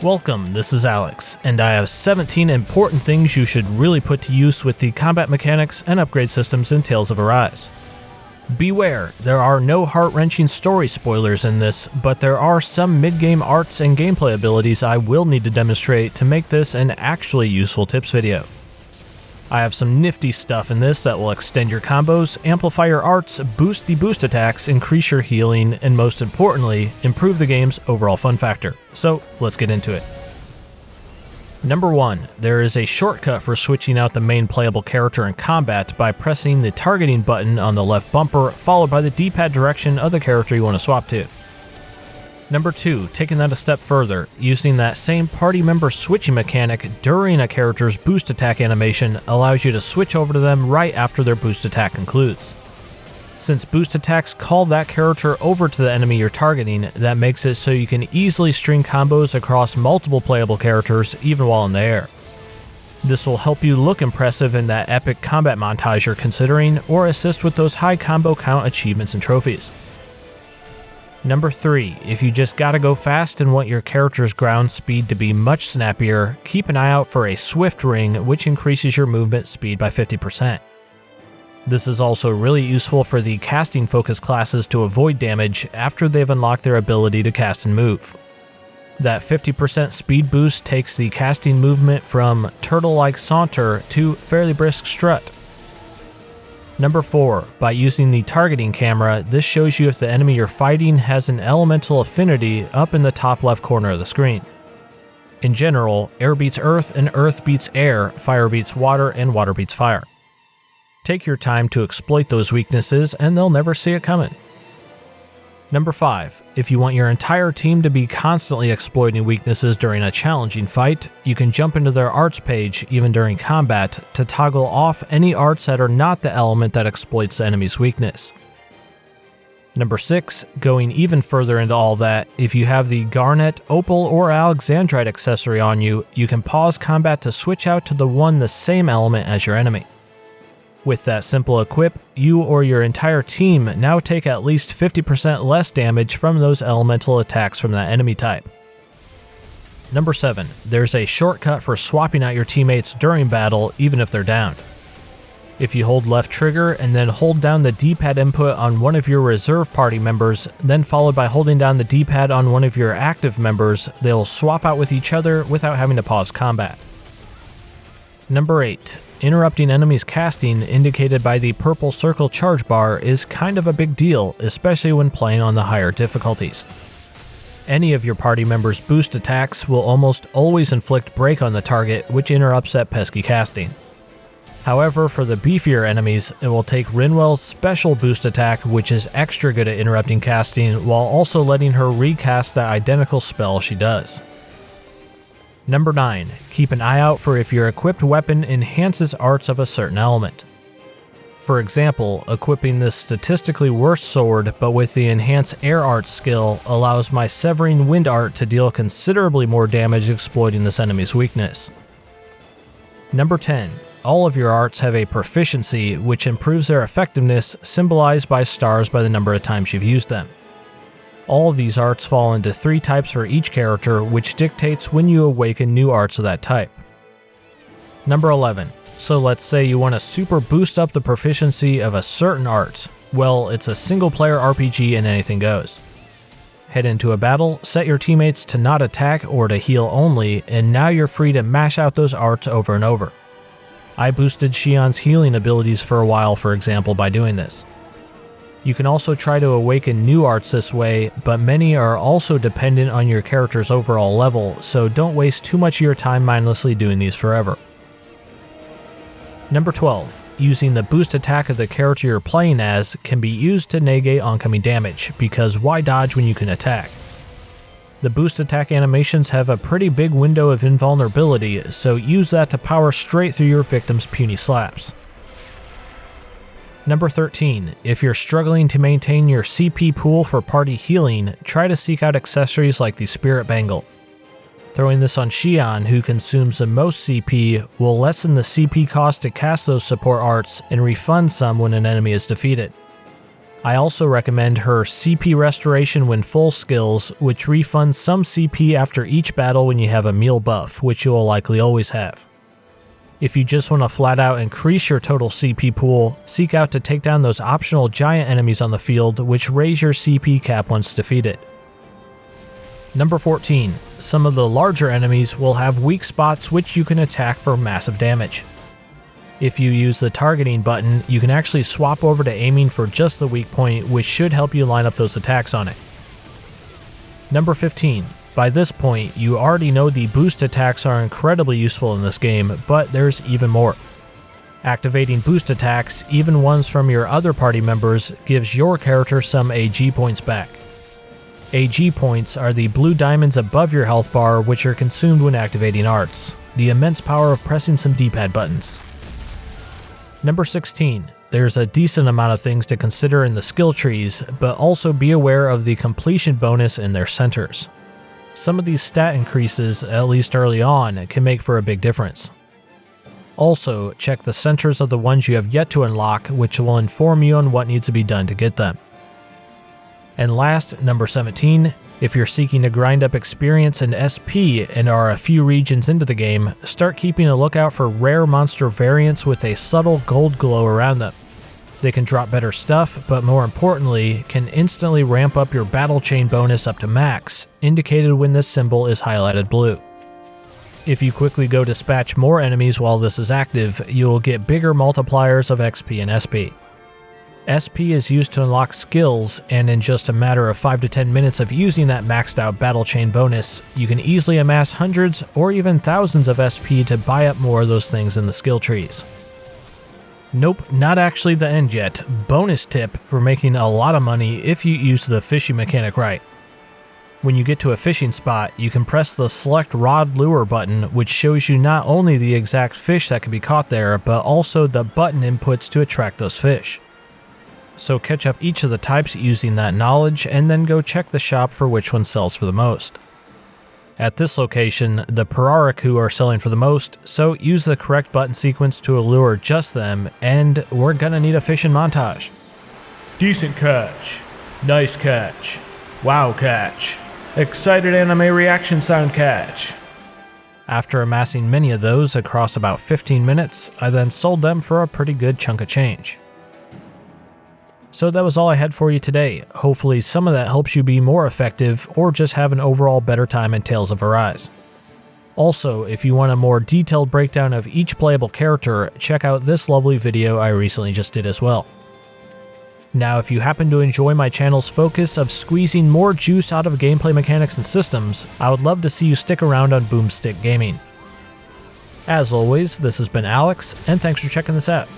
Welcome, this is Alex, and I have 17 important things you should really put to use with the combat mechanics and upgrade systems in Tales of Arise. Beware, there are no heart-wrenching story spoilers in this, but there are some mid-game arts and gameplay abilities I will need to demonstrate to make this an actually useful tips video. I have some nifty stuff in this that will extend your combos, amplify your arts, boost the boost attacks, increase your healing, and most importantly, improve the game's overall fun factor. So let's get into it. Number 1, there is a shortcut for switching out the main playable character in combat by pressing the targeting button on the left bumper followed by the D-pad direction of the character you want to swap to. Number 2, taking that a step further, using that same party member switching mechanic during a character's boost attack animation allows you to switch over to them right after their boost attack concludes. Since boost attacks call that character over to the enemy you're targeting, that makes it so you can easily string combos across multiple playable characters even while in the air. This will help you look impressive in that epic combat montage you're considering, or assist with those high combo count achievements and trophies. Number 3, if you just gotta go fast and want your character's ground speed to be much snappier, keep an eye out for a Swift Ring, which increases your movement speed by 50%. This is also really useful for the casting focus classes to avoid damage after they've unlocked their ability to cast and move. That 50% speed boost takes the casting movement from turtle-like saunter to fairly brisk strut. Number 4, by using the targeting camera, this shows you if the enemy you're fighting has an elemental affinity up in the top left corner of the screen. In general, air beats earth and earth beats air, fire beats water and water beats fire. Take your time to exploit those weaknesses and they'll never see it coming. Number 5, if you want your entire team to be constantly exploiting weaknesses during a challenging fight, you can jump into their arts page even during combat to toggle off any arts that are not the element that exploits the enemy's weakness. Number 6, going even further into all that, if you have the Garnet, Opal, or Alexandrite accessory on you, you can pause combat to switch out to the one the same element as your enemy. With that simple equip, you or your entire team now take at least 50% less damage from those elemental attacks from that enemy type. Number 7, there's a shortcut for swapping out your teammates during battle even if they're downed. If you hold left trigger and then hold down the D-pad input on one of your reserve party members, then followed by holding down the D-pad on one of your active members, they'll swap out with each other without having to pause combat. Number 8. Interrupting enemies' casting indicated by the purple circle charge bar is kind of a big deal, especially when playing on the higher difficulties. Any of your party members' boost attacks will almost always inflict break on the target, which interrupts that pesky casting. However, for the beefier enemies, it will take Rinwell's special boost attack, which is extra good at interrupting casting, while also letting her recast that identical spell she does. Number 9, keep an eye out for if your equipped weapon enhances arts of a certain element. For example, equipping this statistically worse sword but with the enhanced air art skill allows my Severing Wind art to deal considerably more damage exploiting this enemy's weakness. Number 10, all of your arts have a proficiency which improves their effectiveness, symbolized by stars by the number of times you've used them. All of these arts fall into 3 types for each character, which dictates when you awaken new arts of that type. Number 11. So let's say you want to super boost up the proficiency of a certain art. Well, it's a single player RPG and anything goes. Head into a battle, set your teammates to not attack or to heal only, and now you're free to mash out those arts over and over. I boosted Shion's healing abilities for a while, for example, by doing this. You can also try to awaken new arts this way, but many are also dependent on your character's overall level, so don't waste too much of your time mindlessly doing these forever. Number 12. Using the boost attack of the character you're playing as can be used to negate oncoming damage, because why dodge when you can attack? The boost attack animations have a pretty big window of invulnerability, so use that to power straight through your victim's puny slaps. Number 13. If you're struggling to maintain your CP pool for party healing, try to seek out accessories like the Spirit Bangle. Throwing this on Shion, who consumes the most CP, will lessen the CP cost to cast those support arts and refund some when an enemy is defeated. I also recommend her CP Restoration when full skills, which refunds some CP after each battle when you have a meal buff, which you will likely always have. If you just want to flat out increase your total CP pool, seek out to take down those optional giant enemies on the field, which raise your CP cap once defeated. Number 14. Some of the larger enemies will have weak spots which you can attack for massive damage. If you use the targeting button, you can actually swap over to aiming for just the weak point, which should help you line up those attacks on it. Number 15. By this point, you already know the boost attacks are incredibly useful in this game, but there's even more. Activating boost attacks, even ones from your other party members, gives your character some AG points back. AG points are the blue diamonds above your health bar which are consumed when activating arts, the immense power of pressing some D-pad buttons. Number 16. There's a decent amount of things to consider in the skill trees, but also be aware of the completion bonus in their centers. Some of these stat increases, at least early on, can make for a big difference. Also, check the centers of the ones you have yet to unlock, which will inform you on what needs to be done to get them. And last, number 17, if you're seeking to grind up experience and SP and are a few regions into the game, start keeping a lookout for rare monster variants with a subtle gold glow around them. They can drop better stuff, but more importantly, can instantly ramp up your battle chain bonus up to max, indicated when this symbol is highlighted blue. If you quickly go dispatch more enemies while this is active, you'll get bigger multipliers of XP and SP. SP is used to unlock skills, and in just a matter of 5 to 10 minutes of using that maxed out battle chain bonus, you can easily amass hundreds or even thousands of SP to buy up more of those things in the skill trees. Nope, not actually the end yet. Bonus tip for making a lot of money if you use the fishing mechanic right. When you get to a fishing spot, you can press the select rod lure button, which shows you not only the exact fish that can be caught there, but also the button inputs to attract those fish. So catch up each of the types using that knowledge, and then go check the shop for which one sells for the most. At this location, the Pararaku are selling for the most, so use the correct button sequence to allure just them, and we're gonna need a fishing montage. Decent catch. Nice catch. Wow catch. Excited anime reaction sound catch. After amassing many of those across about 15 minutes, I then sold them for a pretty good chunk of change. So that was all I had for you today. Hopefully some of that helps you be more effective or just have an overall better time in Tales of Arise. Also, if you want a more detailed breakdown of each playable character, check out this lovely video I recently just did as well. Now, if you happen to enjoy my channel's focus of squeezing more juice out of gameplay mechanics and systems, I would love to see you stick around on Boomstick Gaming. As always, this has been Alex, and thanks for checking this out.